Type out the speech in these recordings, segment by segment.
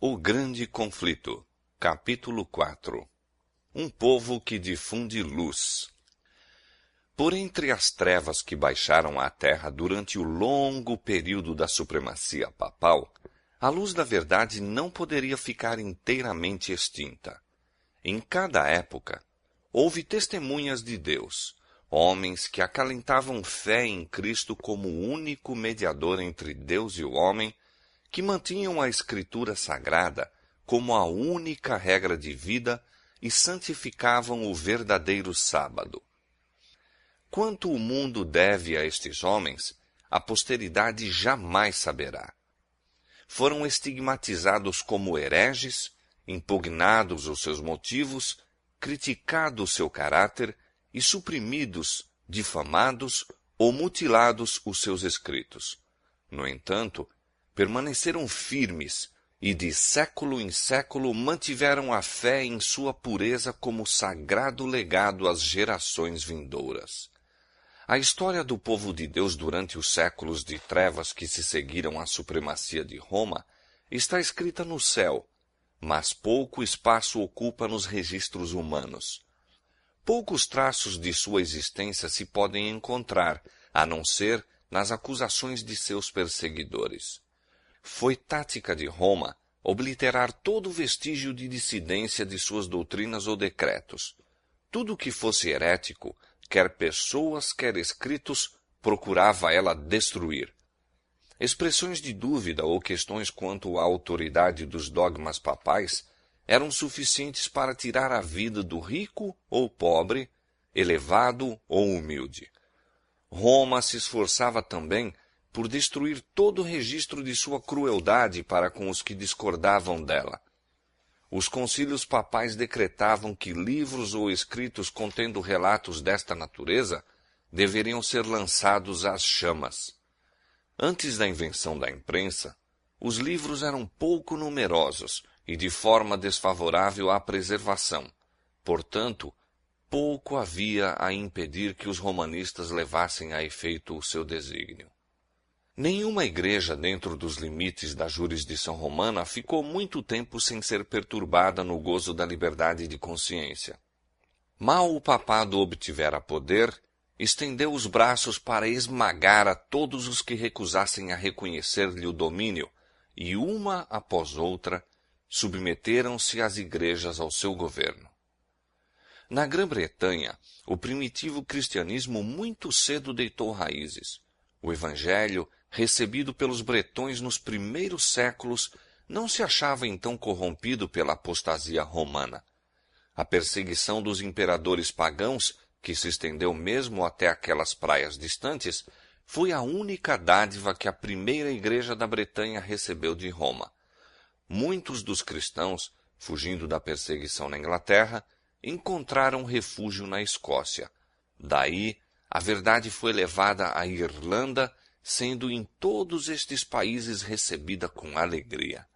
O Grande Conflito, capítulo 4. Um povo que difunde luz. Por entre as trevas que baixaram à terra durante o longo período da supremacia papal, a luz da verdade não poderia ficar inteiramente extinta. Em cada época, houve testemunhas de Deus, homens que acalentavam fé em Cristo como o único mediador entre Deus e o homem, que mantinham a Escritura Sagrada como a única regra de vida e santificavam o verdadeiro sábado. Quanto o mundo deve a estes homens, a posteridade jamais saberá. Foram estigmatizados como hereges, impugnados os seus motivos, criticado o seu caráter e suprimidos, difamados ou mutilados os seus escritos. No entanto, permaneceram firmes e de século em século mantiveram a fé em sua pureza como sagrado legado às gerações vindouras. A história do povo de Deus durante os séculos de trevas que se seguiram à supremacia de Roma está escrita no céu, mas pouco espaço ocupa nos registros humanos. Poucos traços de sua existência se podem encontrar, a não ser nas acusações de seus perseguidores. Foi tática de Roma obliterar todo vestígio de dissidência de suas doutrinas ou decretos. Tudo que fosse herético, quer pessoas, quer escritos, procurava ela destruir. Expressões de dúvida ou questões quanto à autoridade dos dogmas papais eram suficientes para tirar a vida do rico ou pobre, elevado ou humilde. Roma se esforçava também por destruir todo registro de sua crueldade para com os que discordavam dela. Os concílios papais decretavam que livros ou escritos contendo relatos desta natureza deveriam ser lançados às chamas. Antes da invenção da imprensa, os livros eram pouco numerosos e de forma desfavorável à preservação. Portanto, pouco havia a impedir que os romanistas levassem a efeito o seu desígnio. Nenhuma igreja dentro dos limites da jurisdição romana ficou muito tempo sem ser perturbada no gozo da liberdade de consciência. Mal o papado obtivera poder, estendeu os braços para esmagar a todos os que recusassem a reconhecer-lhe o domínio, e uma após outra submeteram-se as igrejas ao seu governo. Na Grã-Bretanha, o primitivo cristianismo muito cedo deitou raízes. O evangelho, recebido pelos bretões nos primeiros séculos, não se achava então corrompido pela apostasia romana. A perseguição dos imperadores pagãos, que se estendeu mesmo até aquelas praias distantes, foi a única dádiva que a primeira igreja da Bretanha recebeu de Roma. Muitos dos cristãos, fugindo da perseguição na Inglaterra, encontraram refúgio na Escócia. Daí, a verdade foi levada à Irlanda, sendo em todos estes países recebida com alegria.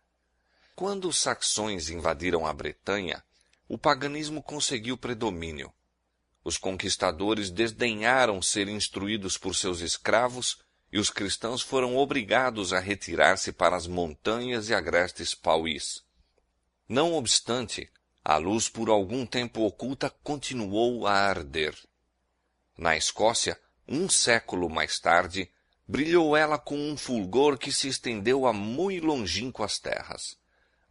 Quando os saxões invadiram a Bretanha, o paganismo conseguiu predomínio. Os conquistadores desdenharam ser instruídos por seus escravos e os cristãos foram obrigados a retirar-se para as montanhas e agrestes pauís. Não obstante, a luz por algum tempo oculta continuou a arder. Na Escócia, um século mais tarde, brilhou ela com um fulgor que se estendeu a muito longínquas terras.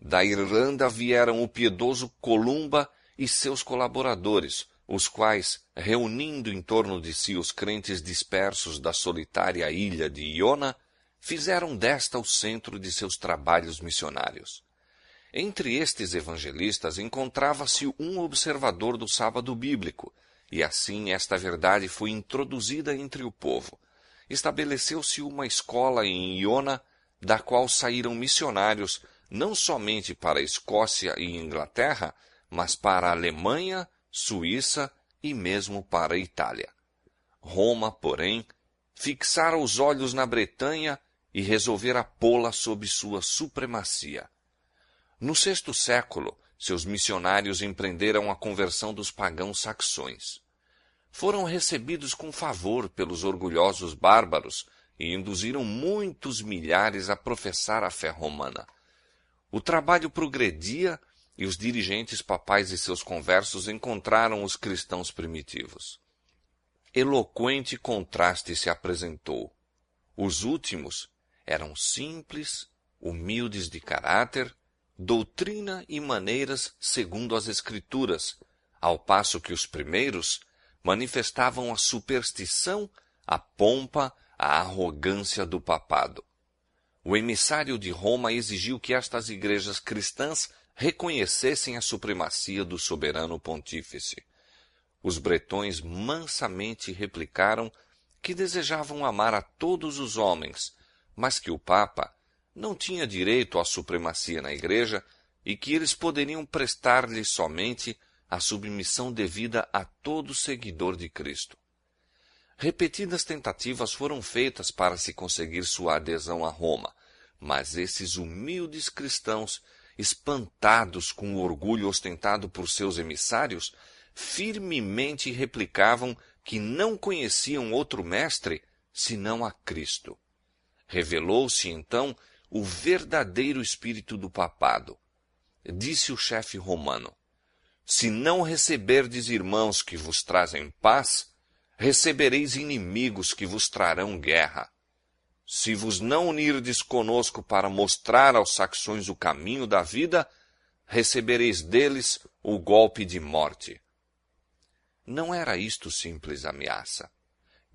Da Irlanda vieram o piedoso Columba e seus colaboradores, os quais, reunindo em torno de si os crentes dispersos da solitária ilha de Iona, fizeram desta o centro de seus trabalhos missionários. Entre estes evangelistas encontrava-se um observador do sábado bíblico, e assim esta verdade foi introduzida entre o povo. Estabeleceu-se uma escola em Iona, da qual saíram missionários não somente para a Escócia e Inglaterra, mas para a Alemanha, Suíça e mesmo para a Itália. Roma, porém, fixara os olhos na Bretanha e resolvera pô-la sob sua supremacia. No VI século, seus missionários empreenderam a conversão dos pagãos saxões. Foram recebidos com favor pelos orgulhosos bárbaros e induziram muitos milhares a professar a fé romana. O trabalho progredia e os dirigentes papais e seus conversos encontraram os cristãos primitivos. Eloquente contraste se apresentou. Os últimos eram simples, humildes de caráter, doutrina e maneiras segundo as Escrituras, ao passo que os primeiros manifestavam a superstição, a pompa, a arrogância do papado. O emissário de Roma exigiu que estas igrejas cristãs reconhecessem a supremacia do soberano pontífice. Os bretões mansamente replicaram que desejavam amar a todos os homens, mas que o Papa não tinha direito à supremacia na igreja e que eles poderiam prestar-lhe somente a submissão devida a todo seguidor de Cristo. Repetidas tentativas foram feitas para se conseguir sua adesão a Roma, mas esses humildes cristãos, espantados com o orgulho ostentado por seus emissários, firmemente replicavam que não conheciam outro mestre senão a Cristo. Revelou-se então o verdadeiro espírito do papado. Disse o chefe romano: se não receberdes irmãos que vos trazem paz, recebereis inimigos que vos trarão guerra. Se vos não unirdes conosco para mostrar aos saxões o caminho da vida, recebereis deles o golpe de morte. Não era isto simples ameaça.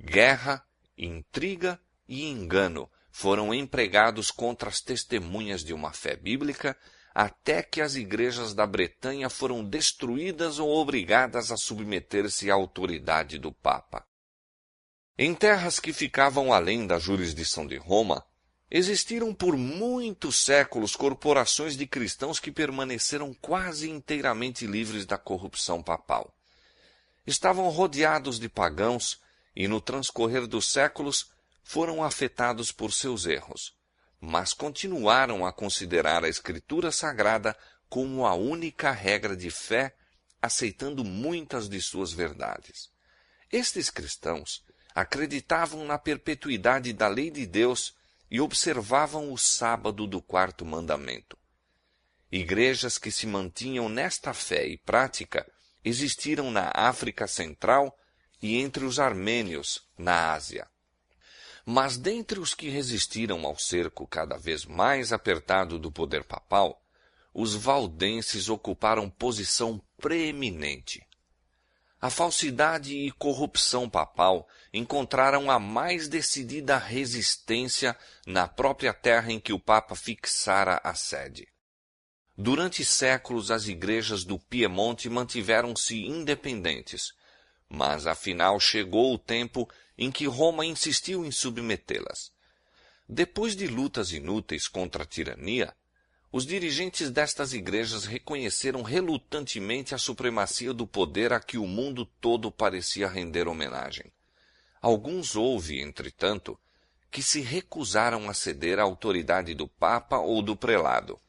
Guerra, intriga e engano foram empregados contra as testemunhas de uma fé bíblica, até que as igrejas da Bretanha foram destruídas ou obrigadas a submeter-se à autoridade do Papa. Em terras que ficavam além da jurisdição de Roma, existiram por muitos séculos corporações de cristãos que permaneceram quase inteiramente livres da corrupção papal. Estavam rodeados de pagãos e, no transcorrer dos séculos, foram afetados por seus erros, mas continuaram a considerar a Escritura Sagrada como a única regra de fé, aceitando muitas de suas verdades. Estes cristãos acreditavam na perpetuidade da lei de Deus e observavam o sábado do quarto mandamento. Igrejas que se mantinham nesta fé e prática existiram na África Central e entre os armênios, na Ásia. Mas dentre os que resistiram ao cerco cada vez mais apertado do poder papal, os valdenses ocuparam posição preeminente. A falsidade e corrupção papal encontraram a mais decidida resistência na própria terra em que o Papa fixara a sede. Durante séculos, as igrejas do Piemonte mantiveram-se independentes, mas afinal chegou o tempo em que Roma insistiu em submetê-las. Depois de lutas inúteis contra a tirania, os dirigentes destas igrejas reconheceram relutantemente a supremacia do poder a que o mundo todo parecia render homenagem. Alguns houve, entretanto, que se recusaram a ceder à autoridade do Papa ou do prelado.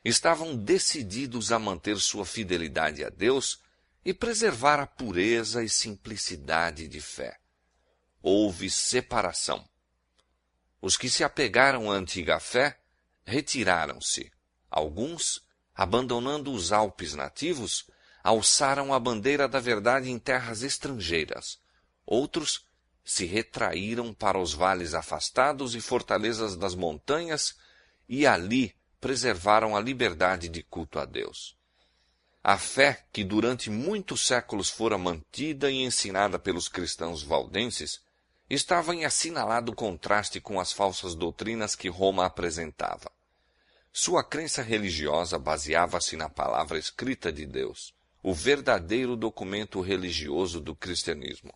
Estavam decididos a manter sua fidelidade a Deus e preservar a pureza e simplicidade de fé. Houve separação. Os que se apegaram à antiga fé retiraram-se. Alguns, abandonando os Alpes nativos, alçaram a bandeira da verdade em terras estrangeiras. Outros se retraíram para os vales afastados e fortalezas das montanhas e ali preservaram a liberdade de culto a Deus. A fé que durante muitos séculos fora mantida e ensinada pelos cristãos valdenses estava em assinalado contraste com as falsas doutrinas que Roma apresentava. Sua crença religiosa baseava-se na palavra escrita de Deus, o verdadeiro documento religioso do cristianismo.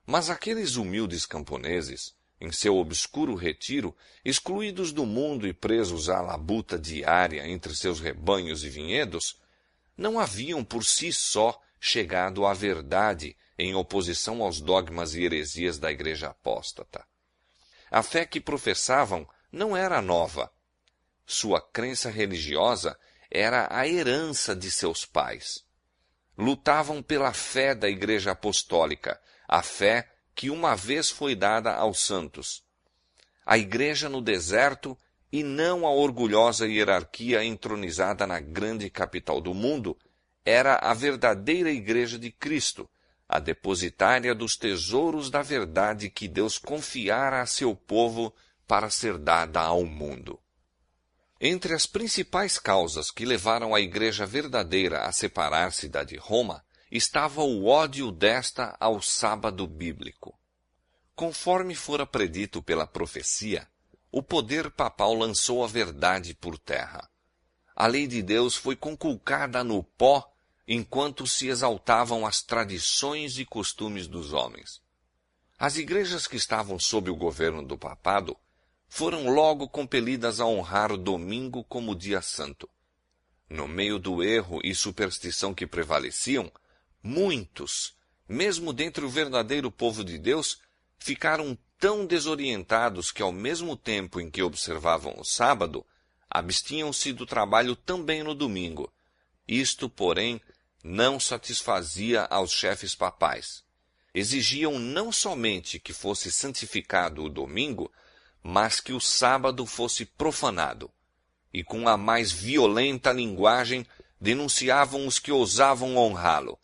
Mas aqueles humildes camponeses, em seu obscuro retiro, excluídos do mundo e presos à labuta diária entre seus rebanhos e vinhedos, não haviam por si só chegado à verdade em oposição aos dogmas e heresias da igreja apóstata. A fé que professavam não era nova. Sua crença religiosa era a herança de seus pais. Lutavam pela fé da igreja apostólica, a fé que uma vez foi dada aos santos. A igreja no deserto e não a orgulhosa hierarquia entronizada na grande capital do mundo, era a verdadeira Igreja de Cristo, a depositária dos tesouros da verdade que Deus confiara a seu povo para ser dada ao mundo. Entre as principais causas que levaram a Igreja verdadeira a separar-se da de Roma, estava o ódio desta ao sábado bíblico. Conforme fora predito pela profecia, o poder papal lançou a verdade por terra. A lei de Deus foi conculcada no pó, enquanto se exaltavam as tradições e costumes dos homens. As igrejas que estavam sob o governo do papado foram logo compelidas a honrar o domingo como dia santo. No meio do erro e superstição que prevaleciam, muitos, mesmo dentre o verdadeiro povo de Deus, ficaram tão desorientados que, ao mesmo tempo em que observavam o sábado, abstinham-se do trabalho também no domingo. Isto, porém, não satisfazia aos chefes papais. Exigiam não somente que fosse santificado o domingo, mas que o sábado fosse profanado. E com a mais violenta linguagem denunciavam os que ousavam honrá-lo.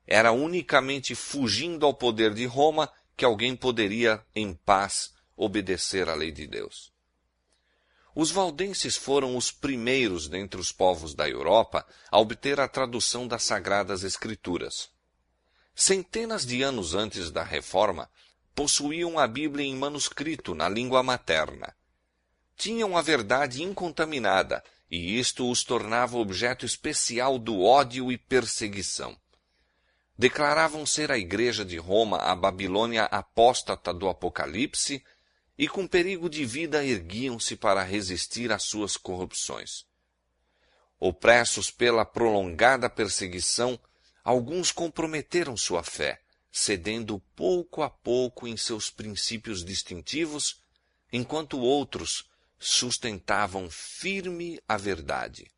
Era unicamente fugindo ao poder de Roma que alguém poderia, em paz, obedecer à lei de Deus. Os valdenses foram os primeiros dentre os povos da Europa a obter a tradução das Sagradas Escrituras. Centenas de anos antes da Reforma, possuíam a Bíblia em manuscrito na língua materna. Tinham a verdade incontaminada, e isto os tornava objeto especial do ódio e perseguição. Declaravam ser a Igreja de Roma a Babilônia apóstata do Apocalipse, e com perigo de vida erguiam-se para resistir às suas corrupções. Opressos pela prolongada perseguição, alguns comprometeram sua fé, cedendo pouco a pouco em seus princípios distintivos, enquanto outros sustentavam firme a verdade.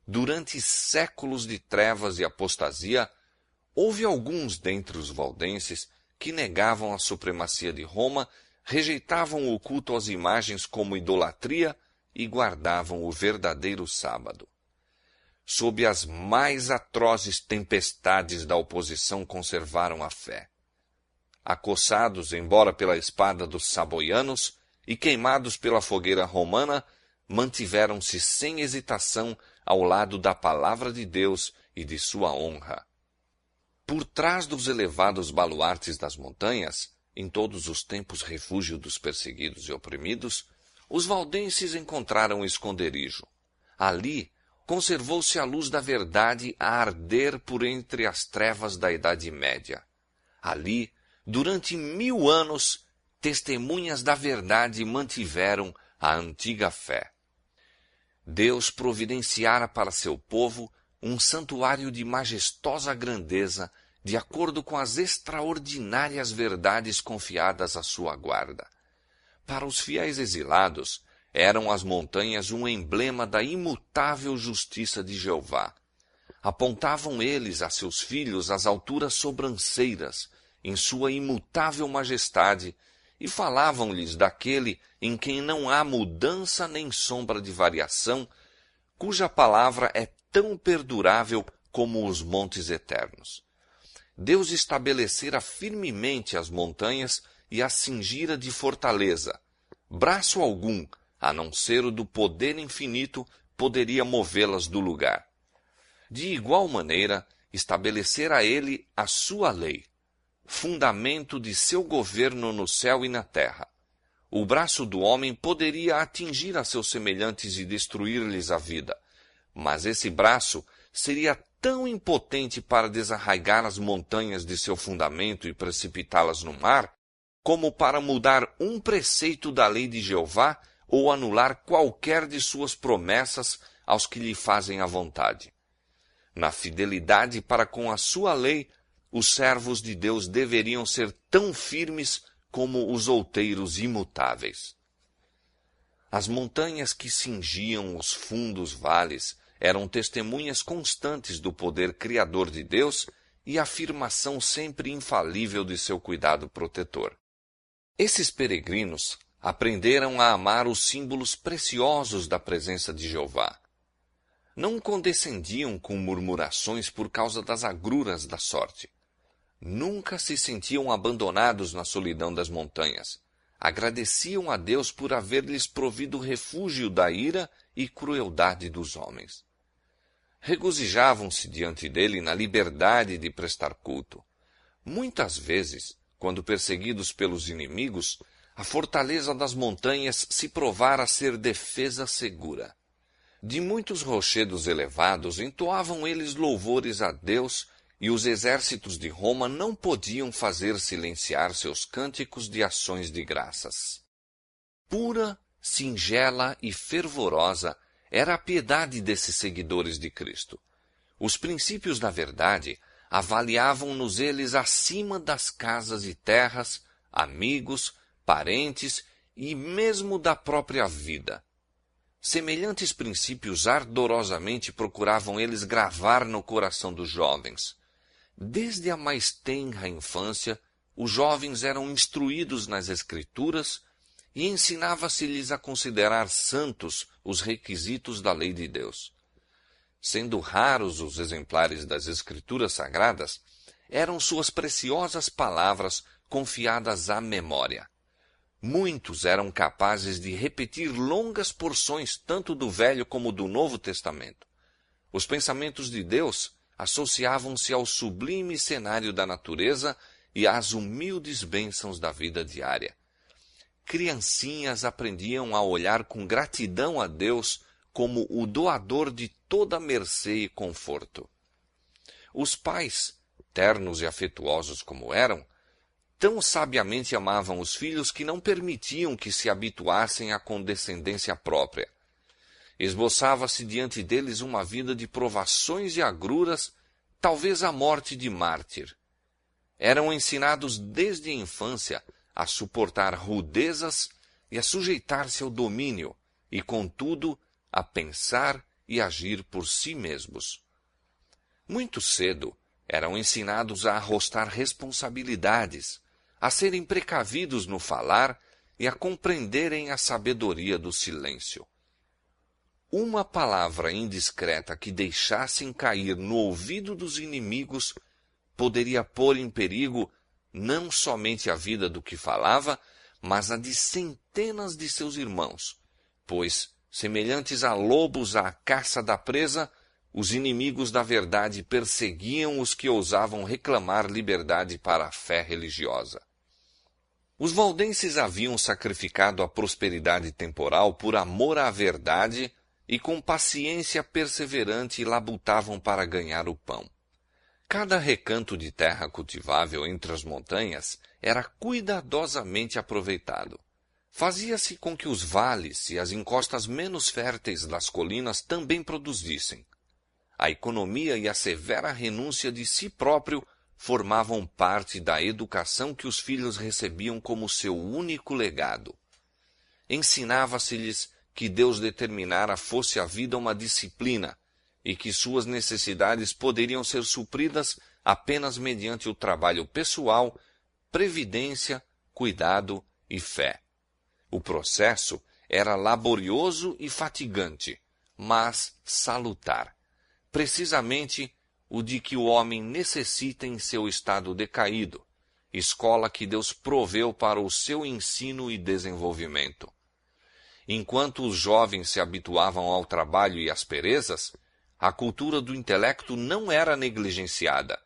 Durante séculos de trevas e apostasia, houve alguns dentre os valdenses que negavam a supremacia de Roma, rejeitavam o culto às imagens como idolatria e guardavam o verdadeiro sábado. Sob as mais atrozes tempestades da oposição conservaram a fé. Acossados, embora pela espada dos saboianos, e queimados pela fogueira romana, mantiveram-se sem hesitação ao lado da palavra de Deus e de sua honra. Por trás dos elevados baluartes das montanhas, em todos os tempos refúgio dos perseguidos e oprimidos, os valdenses encontraram esconderijo. Ali conservou-se a luz da verdade a arder por entre as trevas da Idade Média. Ali, durante 1000 anos, testemunhas da verdade mantiveram a antiga fé. Deus providenciara para seu povo um santuário de majestosa grandeza, de acordo com as extraordinárias verdades confiadas à sua guarda. Para os fiéis exilados, eram as montanhas um emblema da imutável justiça de Jeová. Apontavam eles a seus filhos as alturas sobranceiras, em sua imutável majestade, e falavam-lhes daquele em quem não há mudança nem sombra de variação, cuja palavra é tão perdurável como os montes eternos. Deus estabelecera firmemente as montanhas e as cingira de fortaleza. Braço algum, a não ser o do poder infinito, poderia movê-las do lugar. De igual maneira, estabelecera ele a sua lei, fundamento de seu governo no céu e na terra. O braço do homem poderia atingir a seus semelhantes e destruir-lhes a vida, mas esse braço seria tão impotente para desarraigar as montanhas de seu fundamento e precipitá-las no mar, como para mudar um preceito da lei de Jeová ou anular qualquer de suas promessas aos que lhe fazem a vontade. Na fidelidade para com a sua lei, os servos de Deus deveriam ser tão firmes como os outeiros imutáveis. As montanhas que cingiam os fundos vales eram testemunhas constantes do poder criador de Deus e afirmação sempre infalível de seu cuidado protetor. Esses peregrinos, aprenderam a amar os símbolos preciosos da presença de Jeová. Não condescendiam com murmurações por causa das agruras da sorte. Nunca se sentiam abandonados na solidão das montanhas. Agradeciam a Deus por haver-lhes provido refúgio da ira e crueldade dos homens. Regozijavam-se diante dele na liberdade de prestar culto. Muitas vezes, quando perseguidos pelos inimigos, a fortaleza das montanhas se provara ser defesa segura. De muitos rochedos elevados entoavam eles louvores a Deus, e os exércitos de Roma não podiam fazer silenciar seus cânticos de ações de graças. Pura, singela e fervorosa era a piedade desses seguidores de Cristo. Os princípios da verdade avaliavam-nos eles acima das casas e terras, amigos, parentes e mesmo da própria vida. Semelhantes princípios ardorosamente procuravam eles gravar no coração dos jovens. Desde a mais tenra infância, os jovens eram instruídos nas Escrituras e ensinava-se-lhes a considerar santos os requisitos da lei de Deus. Sendo raros os exemplares das Escrituras Sagradas, eram suas preciosas palavras confiadas à memória. Muitos eram capazes de repetir longas porções tanto do Velho como do Novo Testamento. Os pensamentos de Deus associavam-se ao sublime cenário da natureza e às humildes bênçãos da vida diária. Criancinhas aprendiam a olhar com gratidão a Deus como o doador de toda mercê e conforto. Os pais, ternos e afetuosos como eram, tão sabiamente amavam os filhos que não permitiam que se habituassem à condescendência própria. Esboçava-se diante deles uma vida de provações e agruras, talvez a morte de mártir. Eram ensinados desde a infância a suportar rudezas e a sujeitar-se ao domínio, e, contudo, a pensar e agir por si mesmos. Muito cedo eram ensinados a arrostar responsabilidades, a serem precavidos no falar e a compreenderem a sabedoria do silêncio. Uma palavra indiscreta que deixassem cair no ouvido dos inimigos poderia pôr em perigo não somente a vida do que falava, mas a de centenas de seus irmãos, pois, semelhantes a lobos à caça da presa, os inimigos da verdade perseguiam os que ousavam reclamar liberdade para a fé religiosa. Os valdenses haviam sacrificado a prosperidade temporal por amor à verdade e com paciência perseverante labutavam para ganhar o pão. Cada recanto de terra cultivável entre as montanhas era cuidadosamente aproveitado. Fazia-se com que os vales e as encostas menos férteis das colinas também produzissem. A economia e a severa renúncia de si próprio formavam parte da educação que os filhos recebiam como seu único legado. Ensinava-se-lhes que Deus determinara fosse a vida uma disciplina e que suas necessidades poderiam ser supridas apenas mediante o trabalho pessoal, previdência, cuidado e fé. O processo era laborioso e fatigante, mas salutar. Precisamente o de que o homem necessita em seu estado decaído, escola que Deus proveu para o seu ensino e desenvolvimento. Enquanto os jovens se habituavam ao trabalho e às perezas, a cultura do intelecto não era negligenciada.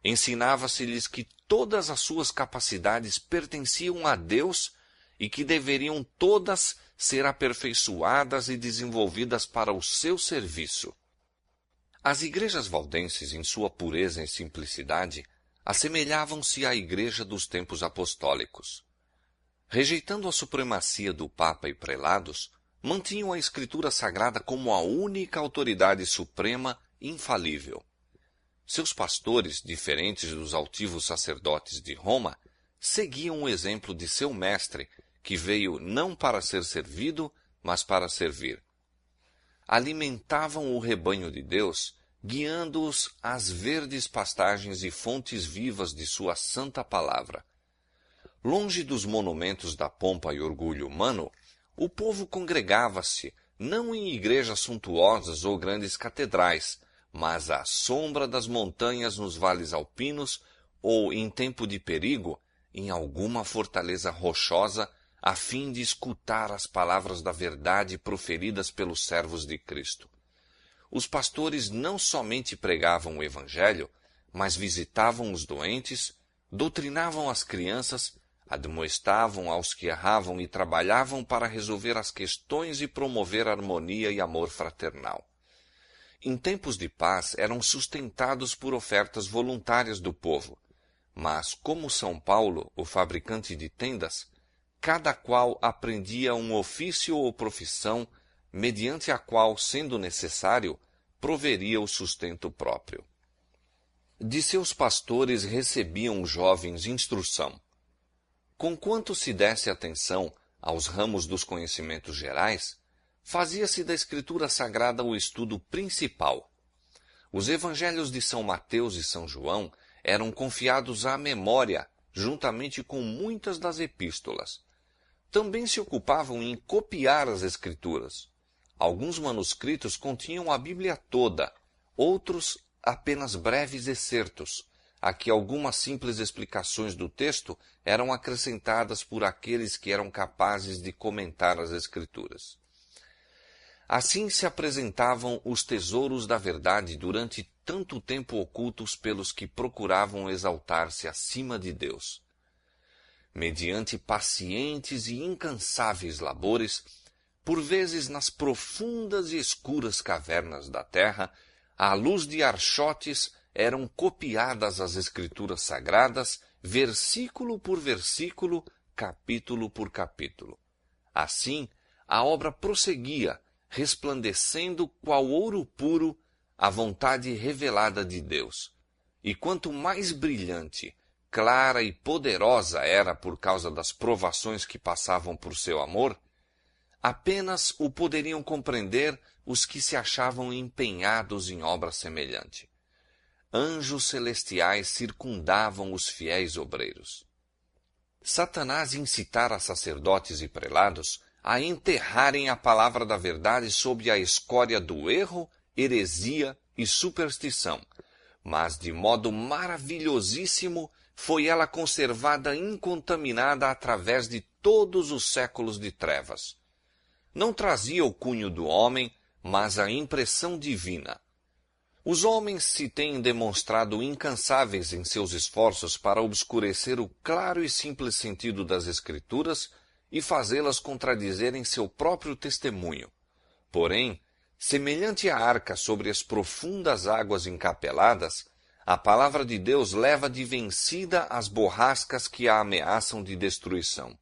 Ensinava-se-lhes que todas as suas capacidades pertenciam a Deus e que deveriam todas ser aperfeiçoadas e desenvolvidas para o seu serviço. As igrejas valdenses, em sua pureza e simplicidade, assemelhavam-se à igreja dos tempos apostólicos. Rejeitando a supremacia do Papa e prelados, mantinham a Escritura Sagrada como a única autoridade suprema infalível. Seus pastores, diferentes dos altivos sacerdotes de Roma, seguiam o exemplo de seu mestre, que veio não para ser servido, mas para servir. Alimentavam o rebanho de Deus, guiando-os às verdes pastagens e fontes vivas de sua santa palavra. Longe dos monumentos da pompa e orgulho humano, o povo congregava-se, não em igrejas suntuosas ou grandes catedrais, mas à sombra das montanhas nos vales alpinos ou, em tempo de perigo, em alguma fortaleza rochosa, a fim de escutar as palavras da verdade proferidas pelos servos de Cristo. Os pastores não somente pregavam o Evangelho, mas visitavam os doentes, doutrinavam as crianças, admoestavam aos que erravam e trabalhavam para resolver as questões e promover harmonia e amor fraternal. Em tempos de paz eram sustentados por ofertas voluntárias do povo, mas, como São Paulo, o fabricante de tendas, cada qual aprendia um ofício ou profissão, mediante a qual, sendo necessário, proveria o sustento próprio. De seus pastores recebiam os jovens instrução. Conquanto se desse atenção aos ramos dos conhecimentos gerais, fazia-se da Escritura Sagrada o estudo principal. Os evangelhos de São Mateus e São João eram confiados à memória, juntamente com muitas das epístolas. Também se ocupavam em copiar as Escrituras. Alguns manuscritos continham a Bíblia toda, outros apenas breves excertos, a que algumas simples explicações do texto eram acrescentadas por aqueles que eram capazes de comentar as Escrituras. Assim se apresentavam os tesouros da verdade durante tanto tempo ocultos pelos que procuravam exaltar-se acima de Deus. Mediante pacientes e incansáveis labores, por vezes nas profundas e escuras cavernas da terra, à luz de archotes eram copiadas as Escrituras Sagradas, versículo por versículo, capítulo por capítulo. Assim, a obra prosseguia, resplandecendo qual ouro puro a vontade revelada de Deus. E quanto mais brilhante, clara e poderosa era por causa das provações que passavam por seu amor, apenas o poderiam compreender os que se achavam empenhados em obra semelhante. Anjos celestiais circundavam os fiéis obreiros. Satanás incitara sacerdotes e prelados a enterrarem a palavra da verdade sob a escória do erro, heresia e superstição, mas de modo maravilhosíssimo foi ela conservada incontaminada através de todos os séculos de trevas. Não trazia o cunho do homem, mas a impressão divina. Os homens se têm demonstrado incansáveis em seus esforços para obscurecer o claro e simples sentido das Escrituras e fazê-las contradizerem seu próprio testemunho. Porém, semelhante à arca sobre as profundas águas encapeladas, a palavra de Deus leva de vencida as borrascas que a ameaçam de destruição.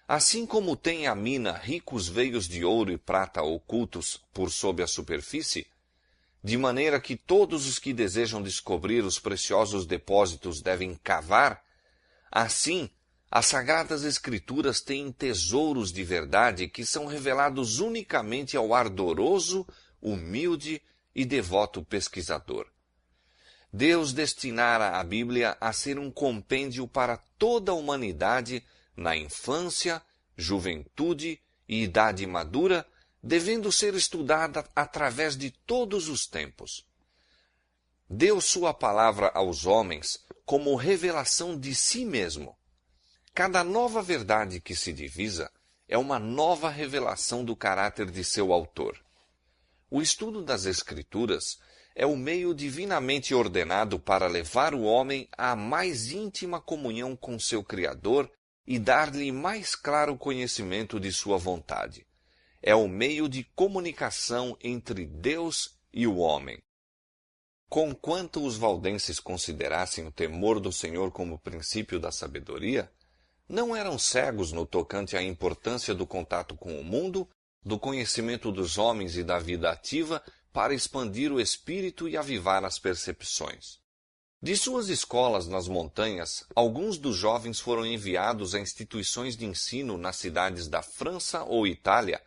Assim como tem a mina ricos veios de ouro e prata ocultos por sob a superfície, de maneira que todos os que desejam descobrir os preciosos depósitos devem cavar, assim, as Sagradas Escrituras têm tesouros de verdade que são revelados unicamente ao ardoroso, humilde e devoto pesquisador. Deus destinara a Bíblia a ser um compêndio para toda a humanidade na infância, juventude e idade madura, devendo ser estudada através de todos os tempos. Deu sua palavra aos homens como revelação de si mesmo. Cada nova verdade que se divisa é uma nova revelação do caráter de seu autor. O estudo das Escrituras é o meio divinamente ordenado para levar o homem à mais íntima comunhão com seu Criador e dar-lhe mais claro conhecimento de sua vontade. É o meio de comunicação entre Deus e o homem. Conquanto os valdenses considerassem o temor do Senhor como princípio da sabedoria, não eram cegos no tocante à importância do contato com o mundo, do conhecimento dos homens e da vida ativa para expandir o espírito e avivar as percepções. De suas escolas nas montanhas, alguns dos jovens foram enviados a instituições de ensino nas cidades da França ou Itália,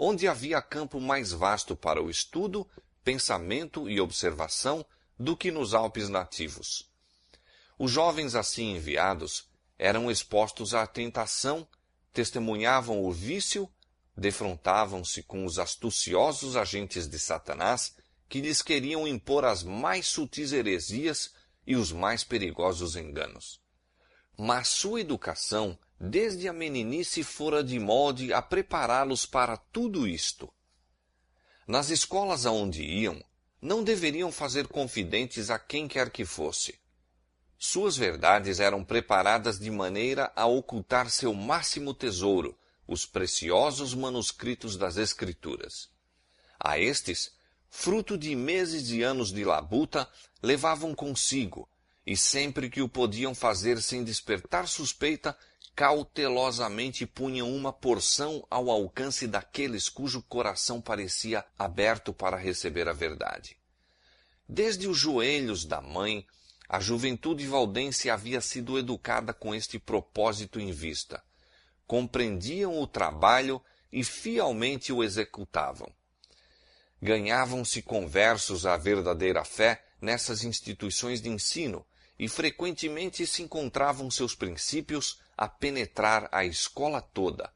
onde havia campo mais vasto para o estudo, pensamento e observação do que nos Alpes nativos. Os jovens assim enviados eram expostos à tentação, testemunhavam o vício, defrontavam-se com os astuciosos agentes de Satanás, que lhes queriam impor as mais sutis heresias e os mais perigosos enganos. Mas sua educação, desde a meninice, fora de molde a prepará-los para tudo isto. Nas escolas aonde iam, não deveriam fazer confidentes a quem quer que fosse. Suas verdades eram preparadas de maneira a ocultar seu máximo tesouro, os preciosos manuscritos das Escrituras. A estes, fruto de meses e anos de labuta, levavam consigo, e sempre que o podiam fazer sem despertar suspeita, cautelosamente punham uma porção ao alcance daqueles cujo coração parecia aberto para receber a verdade. Desde os joelhos da mãe, a juventude valdense havia sido educada com este propósito em vista. Compreendiam o trabalho e fielmente o executavam. Ganhavam-se conversos à verdadeira fé nessas instituições de ensino, e frequentemente se encontravam seus princípios a penetrar a escola toda.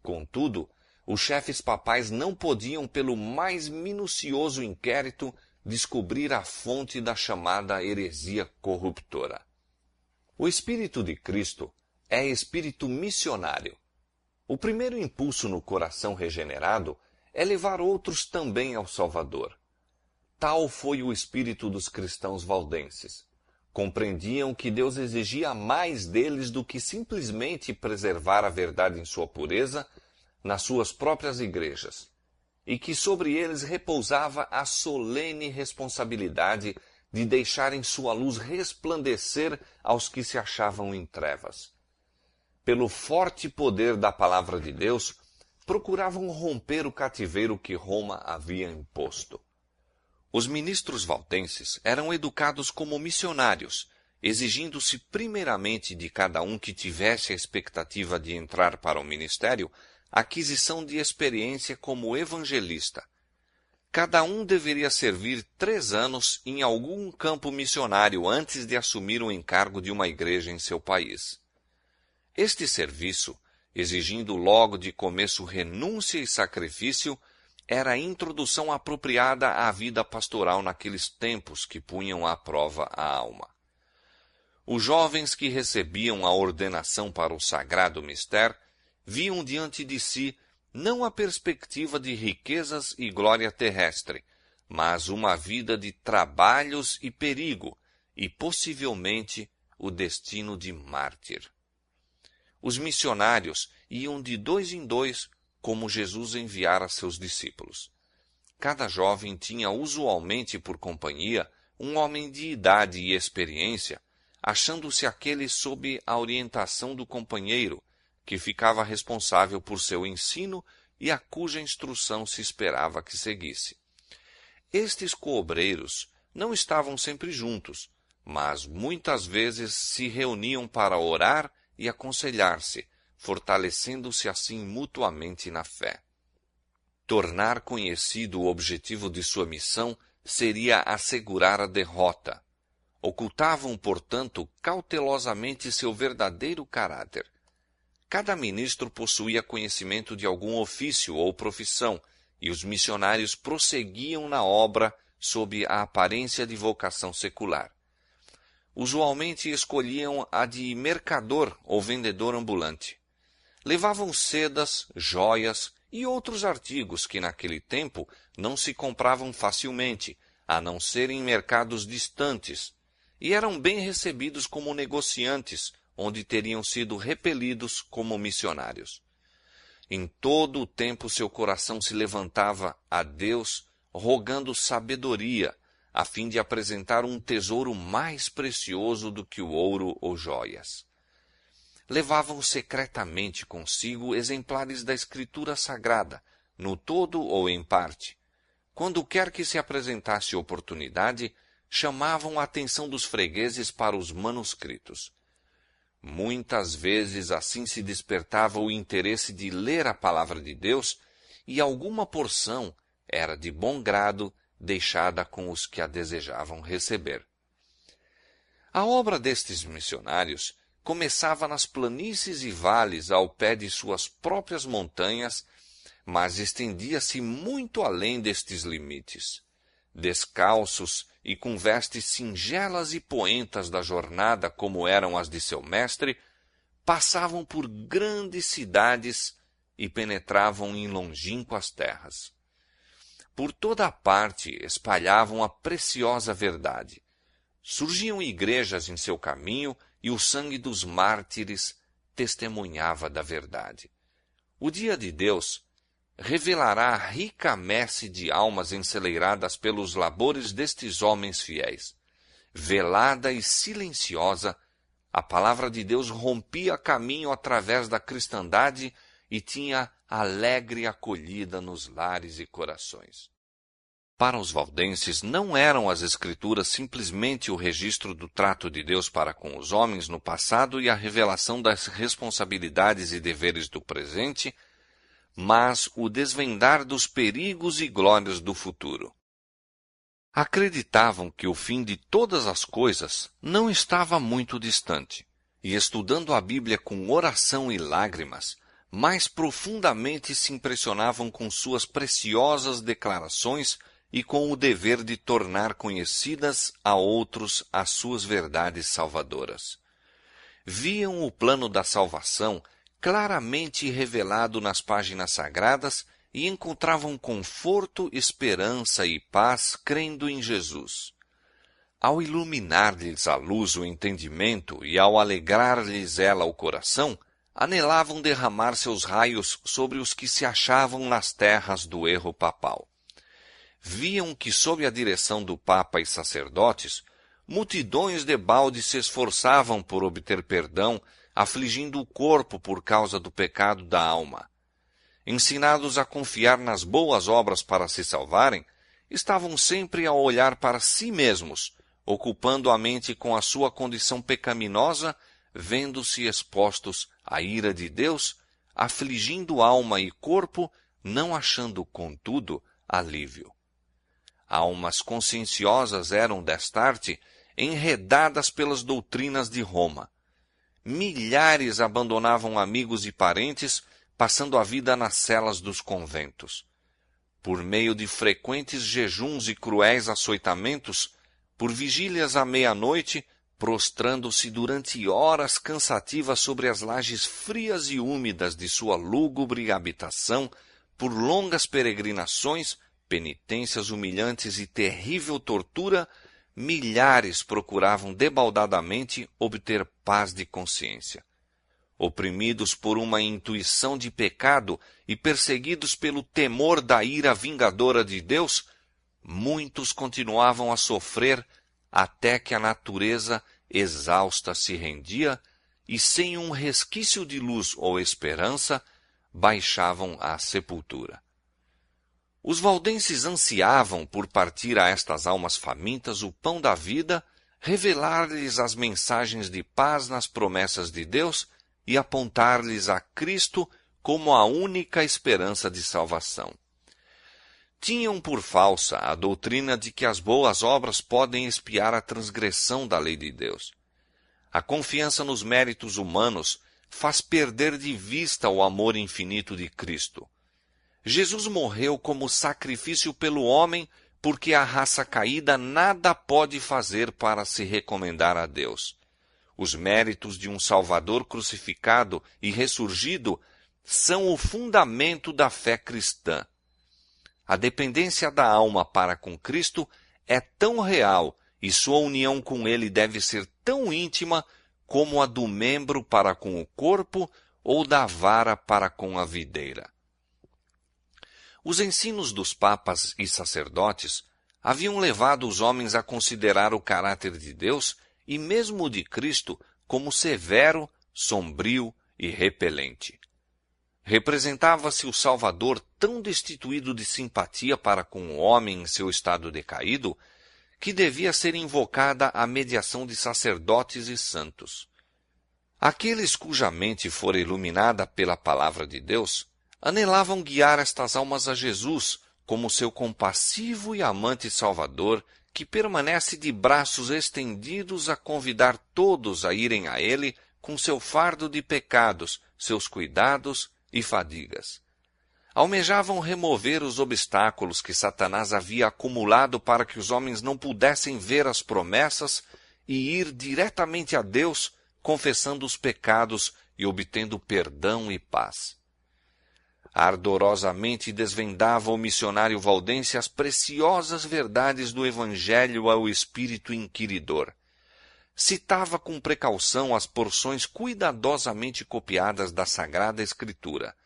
Contudo, os chefes papais não podiam, pelo mais minucioso inquérito, descobrir a fonte da chamada heresia corruptora. O Espírito de Cristo é espírito missionário. O primeiro impulso no coração regenerado é levar outros também ao Salvador. Tal foi o espírito dos cristãos valdenses. Compreendiam que Deus exigia mais deles do que simplesmente preservar a verdade em sua pureza nas suas próprias igrejas, e que sobre eles repousava a solene responsabilidade de deixarem sua luz resplandecer aos que se achavam em trevas. Pelo forte poder da palavra de Deus, procuravam romper o cativeiro que Roma havia imposto. Os ministros valdenses eram educados como missionários, exigindo-se primeiramente de cada um que tivesse a expectativa de entrar para o ministério a aquisição de experiência como evangelista. Cada um deveria servir 3 anos em algum campo missionário antes de assumir o encargo de uma igreja em seu país. Este serviço, exigindo logo de começo renúncia e sacrifício, era a introdução apropriada à vida pastoral naqueles tempos que punham à prova a alma. Os jovens que recebiam a ordenação para o sagrado mistério viam diante de si não a perspectiva de riquezas e glória terrestre, mas uma vida de trabalhos e perigo, e possivelmente o destino de mártir. Os missionários iam de 2 em 2, como Jesus enviara seus discípulos. Cada jovem tinha usualmente por companhia um homem de idade e experiência, achando-se aquele sob a orientação do companheiro, que ficava responsável por seu ensino e a cuja instrução se esperava que seguisse. Estes coobreiros não estavam sempre juntos, mas muitas vezes se reuniam para orar e aconselhar-se, fortalecendo-se assim mutuamente na fé. Tornar conhecido o objetivo de sua missão seria assegurar a derrota. Ocultavam, portanto, cautelosamente seu verdadeiro caráter. Cada ministro possuía conhecimento de algum ofício ou profissão, e os missionários prosseguiam na obra sob a aparência de vocação secular. Usualmente escolhiam a de mercador ou vendedor ambulante. Levavam sedas, joias e outros artigos que naquele tempo não se compravam facilmente, a não ser em mercados distantes, e eram bem recebidos como negociantes, onde teriam sido repelidos como missionários. Em todo o tempo seu coração se levantava a Deus, rogando sabedoria, a fim de apresentar um tesouro mais precioso do que o ouro ou joias. Levavam secretamente consigo exemplares da Escritura Sagrada, no todo ou em parte. Quando quer que se apresentasse oportunidade, chamavam a atenção dos fregueses para os manuscritos. Muitas vezes assim se despertava o interesse de ler a palavra de Deus, e alguma porção era de bom grado deixada com os que a desejavam receber. A obra destes missionários começava nas planícies e vales ao pé de suas próprias montanhas, mas estendia-se muito além destes limites. Descalços e com vestes singelas e poentas da jornada, como eram as de seu mestre, passavam por grandes cidades e penetravam em longínquas terras. Por toda a parte espalhavam a preciosa verdade. Surgiam igrejas em seu caminho e o sangue dos mártires testemunhava da verdade. O dia de Deus revelará a rica messe de almas enceleiradas pelos labores destes homens fiéis. Velada e silenciosa, a palavra de Deus rompia caminho através da cristandade e tinha alegre acolhida nos lares e corações. Para os valdenses, não eram as Escrituras simplesmente o registro do trato de Deus para com os homens no passado e a revelação das responsabilidades e deveres do presente, mas o desvendar dos perigos e glórias do futuro. Acreditavam que o fim de todas as coisas não estava muito distante, e estudando a Bíblia com oração e lágrimas, mais profundamente se impressionavam com suas preciosas declarações e com o dever de tornar conhecidas a outros as suas verdades salvadoras. Viam o plano da salvação claramente revelado nas páginas sagradas e encontravam conforto, esperança e paz crendo em Jesus. Ao iluminar-lhes a luz o entendimento e ao alegrar-lhes ela o coração, anelavam derramar seus raios sobre os que se achavam nas terras do erro papal. Viam que, sob a direção do Papa e sacerdotes, multidões debalde se esforçavam por obter perdão, afligindo o corpo por causa do pecado da alma. Ensinados a confiar nas boas obras para se salvarem, estavam sempre a olhar para si mesmos, ocupando a mente com a sua condição pecaminosa, vendo-se expostos à ira de Deus, afligindo alma e corpo, não achando, contudo, alívio. Almas conscienciosas eram, destarte, enredadas pelas doutrinas de Roma. Milhares abandonavam amigos e parentes, passando a vida nas celas dos conventos. Por meio de frequentes jejuns e cruéis açoitamentos, por vigílias à meia-noite, prostrando-se durante horas cansativas sobre as lajes frias e úmidas de sua lúgubre habitação, por longas peregrinações, penitências humilhantes e terrível tortura, milhares procuravam debaldadamente obter paz de consciência. Oprimidos por uma intuição de pecado e perseguidos pelo temor da ira vingadora de Deus, muitos continuavam a sofrer até que a natureza exausta se rendia e, sem um resquício de luz ou esperança, baixavam à sepultura. Os valdenses ansiavam por partir a estas almas famintas o pão da vida, revelar-lhes as mensagens de paz nas promessas de Deus e apontar-lhes a Cristo como a única esperança de salvação. Tinham por falsa a doutrina de que as boas obras podem expiar a transgressão da lei de Deus. A confiança nos méritos humanos faz perder de vista o amor infinito de Cristo. Jesus morreu como sacrifício pelo homem, porque a raça caída nada pode fazer para se recomendar a Deus. Os méritos de um Salvador crucificado e ressurgido são o fundamento da fé cristã. A dependência da alma para com Cristo é tão real e sua união com Ele deve ser tão íntima como a do membro para com o corpo ou da vara para com a videira. Os ensinos dos papas e sacerdotes haviam levado os homens a considerar o caráter de Deus e mesmo o de Cristo como severo, sombrio e repelente. Representava-se o Salvador tão destituído de simpatia para com o homem em seu estado decaído, que devia ser invocada a mediação de sacerdotes e santos. Aqueles cuja mente fora iluminada pela palavra de Deus, anelavam guiar estas almas a Jesus como seu compassivo e amante Salvador, que permanece de braços estendidos a convidar todos a irem a Ele com seu fardo de pecados, seus cuidados e fadigas. Almejavam remover os obstáculos que Satanás havia acumulado para que os homens não pudessem ver as promessas e ir diretamente a Deus, confessando os pecados e obtendo perdão e paz. Ardorosamente desvendava o missionário valdense as preciosas verdades do Evangelho ao espírito inquiridor. Citava com precaução as porções cuidadosamente copiadas da Sagrada Escritura.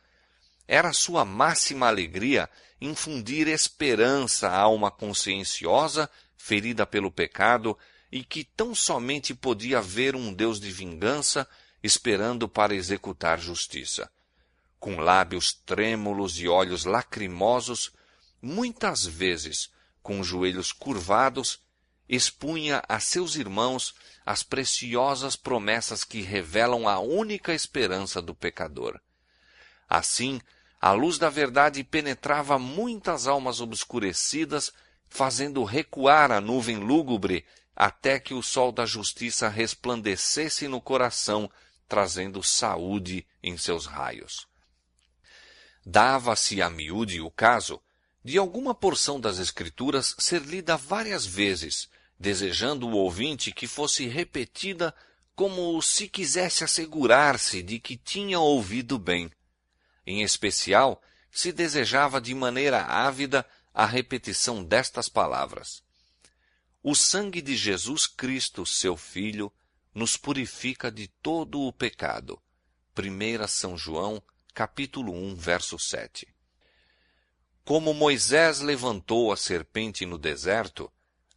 Era sua máxima alegria infundir esperança à alma conscienciosa, ferida pelo pecado, e que tão somente podia ver um Deus de vingança, esperando para executar justiça. Com lábios trêmulos e olhos lacrimosos, muitas vezes, com joelhos curvados, expunha a seus irmãos as preciosas promessas que revelam a única esperança do pecador. Assim, a luz da verdade penetrava muitas almas obscurecidas, fazendo recuar a nuvem lúgubre até que o sol da justiça resplandecesse no coração, trazendo saúde em seus raios. Dava-se a miúde o caso de alguma porção das Escrituras ser lida várias vezes, desejando o ouvinte que fosse repetida como se quisesse assegurar-se de que tinha ouvido bem. Em especial, se desejava de maneira ávida a repetição destas palavras: o sangue de Jesus Cristo, seu Filho, nos purifica de todo o pecado. 1 São João, capítulo 1, verso 7. Como Moisés levantou a serpente no deserto,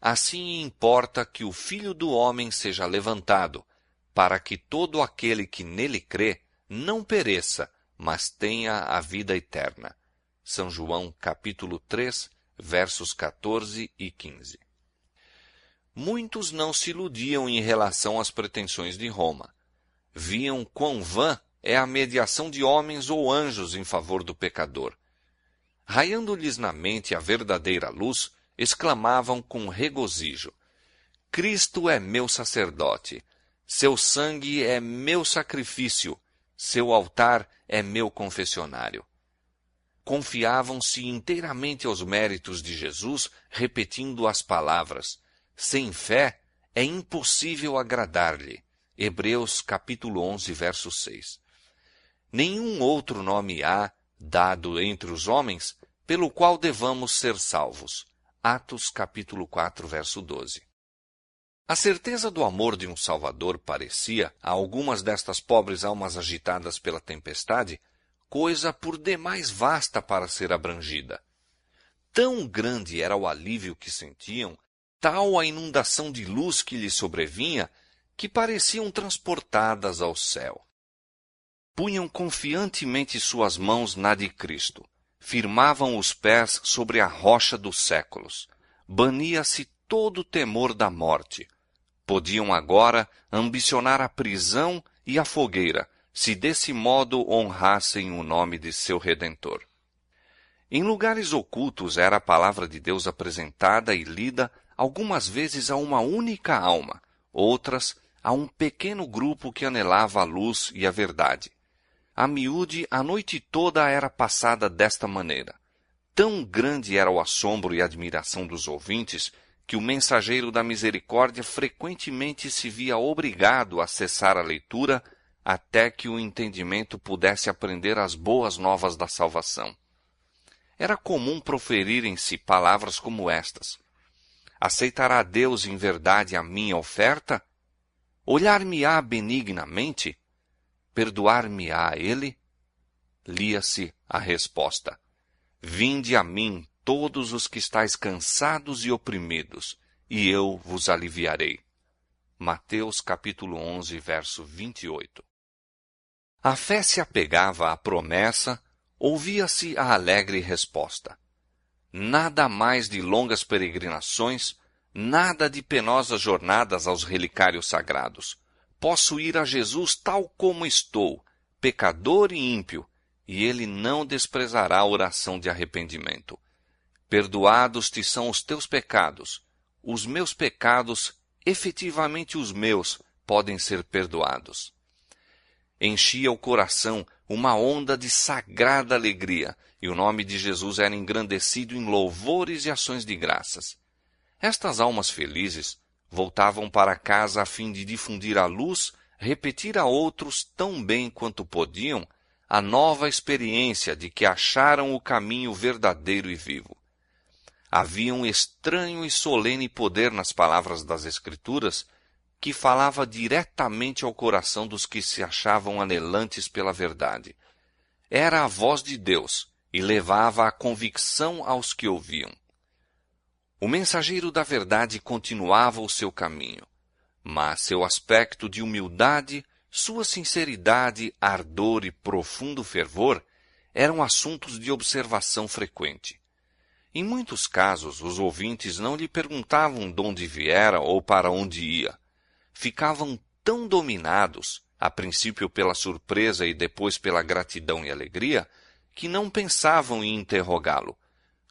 assim importa que o Filho do Homem seja levantado, para que todo aquele que nele crê não pereça, mas tenha a vida eterna. São João, capítulo 3, versos 14 e 15. Muitos não se iludiam em relação às pretensões de Roma. Viam quão vã é a mediação de homens ou anjos em favor do pecador. Raiando-lhes na mente a verdadeira luz, exclamavam com regozijo: Cristo é meu sacerdote, seu sangue é meu sacrifício, seu altar é meu confessionário. Confiavam-se inteiramente aos méritos de Jesus, repetindo as palavras: sem fé é impossível agradar-lhe. Hebreus capítulo 11, verso 6. Nenhum outro nome há, dado entre os homens, pelo qual devamos ser salvos. Atos capítulo 4, verso 12. A certeza do amor de um Salvador parecia, a algumas destas pobres almas agitadas pela tempestade, coisa por demais vasta para ser abrangida. Tão grande era o alívio que sentiam, tal a inundação de luz que lhes sobrevinha, que pareciam transportadas ao céu. Punham confiantemente suas mãos na de Cristo, firmavam os pés sobre a rocha dos séculos, bania-se todo o temor da morte. Podiam agora ambicionar a prisão e a fogueira, se desse modo honrassem o nome de seu Redentor. Em lugares ocultos era a palavra de Deus apresentada e lida algumas vezes a uma única alma, outras a um pequeno grupo que anelava a luz e a verdade. A miúde, a noite toda era passada desta maneira. Tão grande era o assombro e a admiração dos ouvintes, que o mensageiro da misericórdia frequentemente se via obrigado a cessar a leitura até que o entendimento pudesse aprender as boas novas da salvação. Era comum proferirem-se palavras como estas: aceitará Deus em verdade a minha oferta? Olhar-me-á benignamente? Perdoar-me-á ele? Lia-se a resposta: vinde a mim todos os que estáis cansados e oprimidos, e eu vos aliviarei. Mateus capítulo 11, verso 28. A fé se apegava à promessa, ouvia-se a alegre resposta: nada mais de longas peregrinações, nada de penosas jornadas aos relicários sagrados. Posso ir a Jesus tal como estou, pecador e ímpio, e ele não desprezará a oração de arrependimento. Perdoados te são os teus pecados. Os meus pecados, efetivamente os meus, podem ser perdoados. enchia o coração uma onda de sagrada alegria, e o nome de Jesus era engrandecido em louvores e ações de graças. Estas almas felizes voltavam para casa a fim de difundir a luz, repetir a outros tão bem quanto podiam a nova experiência de que acharam o caminho verdadeiro e vivo. Havia um estranho e solene poder nas palavras das Escrituras que falava diretamente ao coração dos que se achavam anelantes pela verdade. Era a voz de Deus e levava a convicção aos que ouviam. O mensageiro da verdade continuava o seu caminho, mas seu aspecto de humildade, sua sinceridade, ardor e profundo fervor eram assuntos de observação frequente. Em muitos casos, os ouvintes não lhe perguntavam de onde viera ou para onde ia. Ficavam tão dominados, a princípio pela surpresa e depois pela gratidão e alegria, que não pensavam em interrogá-lo.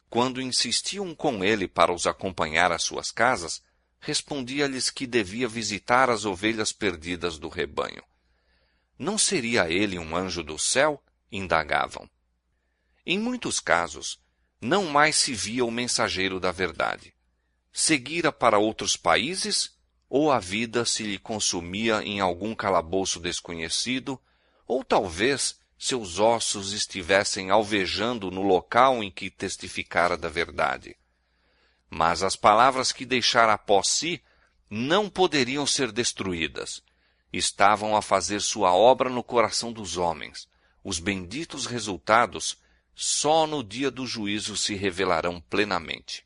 Quando insistiam com ele para os acompanhar às suas casas, respondia-lhes que devia visitar as ovelhas perdidas do rebanho. Não seria ele um anjo do céu? Indagavam. Em muitos casos, não mais se via o mensageiro da verdade. Seguira para outros países, ou a vida se lhe consumia em algum calabouço desconhecido, ou talvez seus ossos estivessem alvejando no local em que testificara da verdade. Mas as palavras que deixara após si não poderiam ser destruídas. Estavam a fazer sua obra no coração dos homens. Os benditos resultados só no dia do juízo se revelarão plenamente.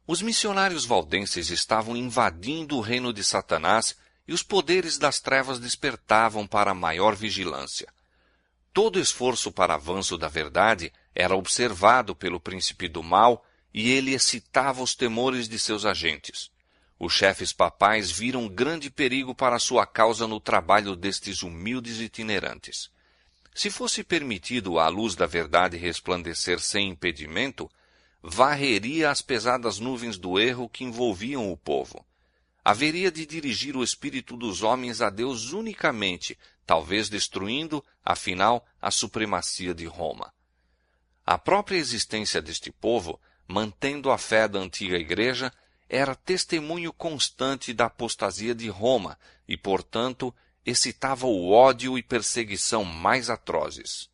Os missionários valdenses estavam invadindo o reino de Satanás e os poderes das trevas despertavam para maior vigilância. Todo esforço para avanço da verdade era observado pelo príncipe do mal e ele excitava os temores de seus agentes. Os chefes papais viram grande perigo para sua causa no trabalho destes humildes itinerantes. Se fosse permitido à luz da verdade resplandecer sem impedimento, varreria as pesadas nuvens do erro que envolviam o povo. Haveria de dirigir o espírito dos homens a Deus unicamente, talvez destruindo, afinal, a supremacia de Roma. A própria existência deste povo, mantendo a fé da antiga igreja, era testemunho constante da apostasia de Roma e, portanto, excitava o ódio e perseguição mais atrozes.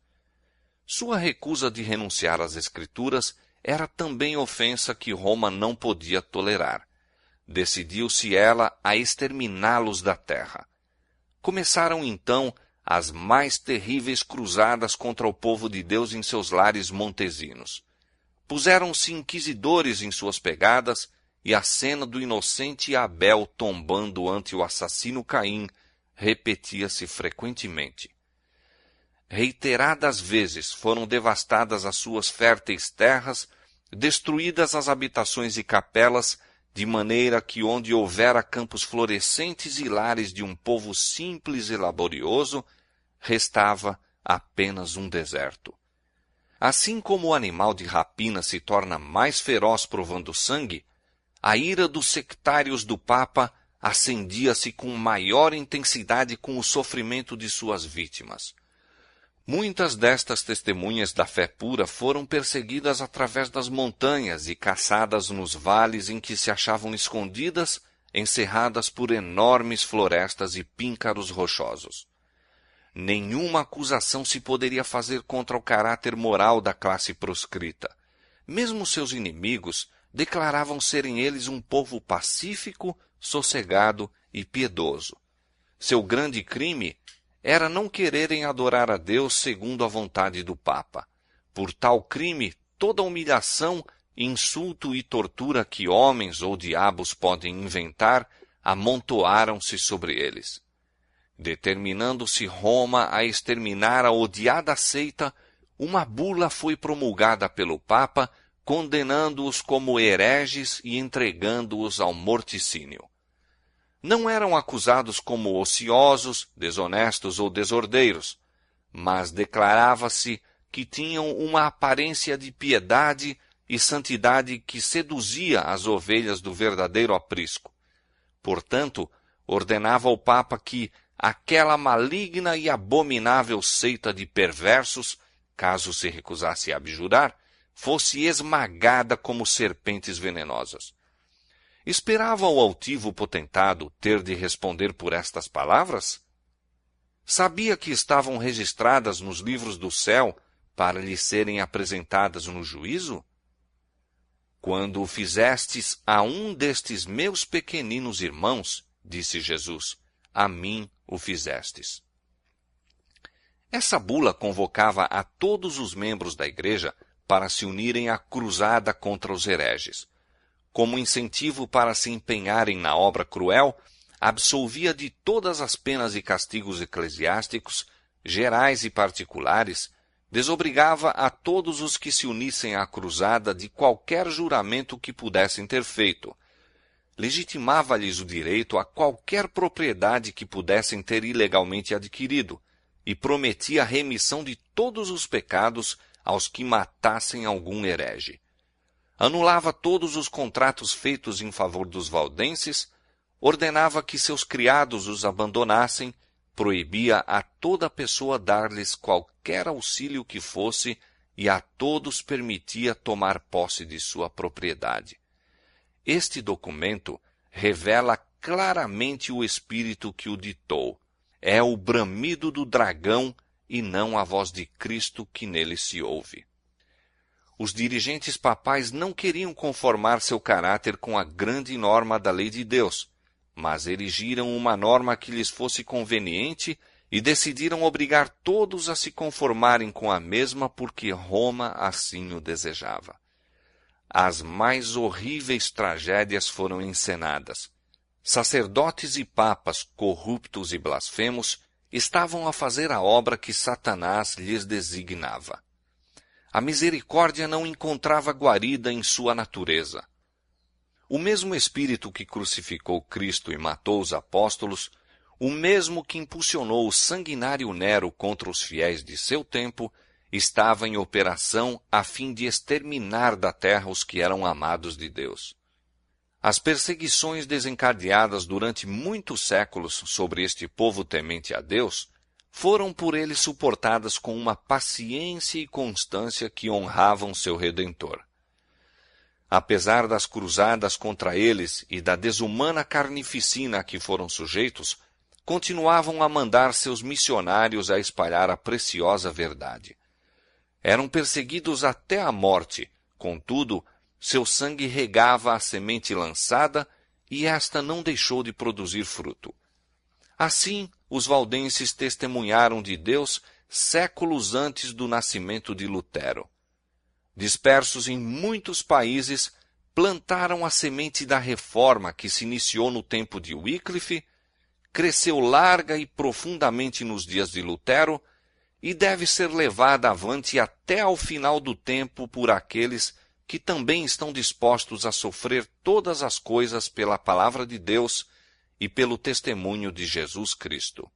Sua recusa de renunciar às Escrituras era também ofensa que Roma não podia tolerar. Decidiu-se ela a exterminá-los da terra. Começaram então as mais terríveis cruzadas contra o povo de Deus em seus lares montesinos. Puseram-se inquisidores em suas pegadas, e a cena do inocente Abel tombando ante o assassino Caim repetia-se frequentemente. Reiteradas vezes foram devastadas as suas férteis terras, destruídas as habitações e capelas, de maneira que onde houvera campos florescentes e lares de um povo simples e laborioso, restava apenas um deserto. Assim como o animal de rapina se torna mais feroz provando sangue, a ira dos sectários do Papa acendia-se com maior intensidade com o sofrimento de suas vítimas. Muitas destas testemunhas da fé pura foram perseguidas através das montanhas e caçadas nos vales em que se achavam escondidas, encerradas por enormes florestas e píncaros rochosos. Nenhuma acusação se poderia fazer contra o caráter moral da classe proscrita. Mesmo seus inimigos declaravam serem eles um povo pacífico, sossegado e piedoso. Seu grande crime era não quererem adorar a Deus segundo a vontade do Papa. Por tal crime, toda humilhação, insulto e tortura que homens ou diabos podem inventar amontoaram-se sobre eles. Determinando-se Roma a exterminar a odiada seita, uma bula foi promulgada pelo Papa, condenando-os como hereges e entregando-os ao morticínio. Não eram acusados como ociosos, desonestos ou desordeiros, mas declarava-se que tinham uma aparência de piedade e santidade que seduzia as ovelhas do verdadeiro aprisco. Portanto, ordenava o Papa que, aquela maligna e abominável seita de perversos, caso se recusasse a abjurar, fosse esmagada como serpentes venenosas. Esperava o altivo potentado ter de responder por estas palavras? Sabia que estavam registradas nos livros do céu para lhe serem apresentadas no juízo? Quando o fizestes a um destes meus pequeninos irmãos, disse Jesus, a mim o fizestes. Essa bula convocava a todos os membros da igreja para se unirem à cruzada contra os hereges. Como incentivo para se empenharem na obra cruel, absolvia de todas as penas e castigos eclesiásticos, gerais e particulares, desobrigava a todos os que se unissem à cruzada de qualquer juramento que pudessem ter feito, legitimava-lhes o direito a qualquer propriedade que pudessem ter ilegalmente adquirido, e prometia a remissão de todos os pecados aos que matassem algum herege. Anulava todos os contratos feitos em favor dos valdenses, ordenava que seus criados os abandonassem, proibia a toda pessoa dar-lhes qualquer auxílio que fosse e a todos permitia tomar posse de sua propriedade. Este documento revela claramente o espírito que o ditou. É o bramido do dragão e não a voz de Cristo que nele se ouve. Os dirigentes papais não queriam conformar seu caráter com a grande norma da lei de Deus, mas erigiram uma norma que lhes fosse conveniente e decidiram obrigar todos a se conformarem com a mesma porque Roma assim o desejava. As mais horríveis tragédias foram encenadas. Sacerdotes e papas corruptos e blasfemos estavam a fazer a obra que Satanás lhes designava. A misericórdia não encontrava guarida em sua natureza. O mesmo Espírito que crucificou Cristo e matou os apóstolos, o mesmo que impulsionou o sanguinário Nero contra os fiéis de seu tempo, estava em operação a fim de exterminar da terra os que eram amados de Deus. As perseguições desencadeadas durante muitos séculos sobre este povo temente a Deus foram por ele suportadas com uma paciência e constância que honravam seu Redentor. Apesar das cruzadas contra eles e da desumana carnificina a que foram sujeitos, continuavam a mandar seus missionários a espalhar a preciosa verdade. Eram perseguidos até a morte, contudo, seu sangue regava a semente lançada e esta não deixou de produzir fruto. Assim, os valdenses testemunharam de Deus séculos antes do nascimento de Lutero. Dispersos em muitos países, plantaram a semente da reforma que se iniciou no tempo de Wycliffe, cresceu larga e profundamente nos dias de Lutero e deve ser levada avante até ao final do tempo por aqueles que também estão dispostos a sofrer todas as coisas pela palavra de Deus e pelo testemunho de Jesus Cristo.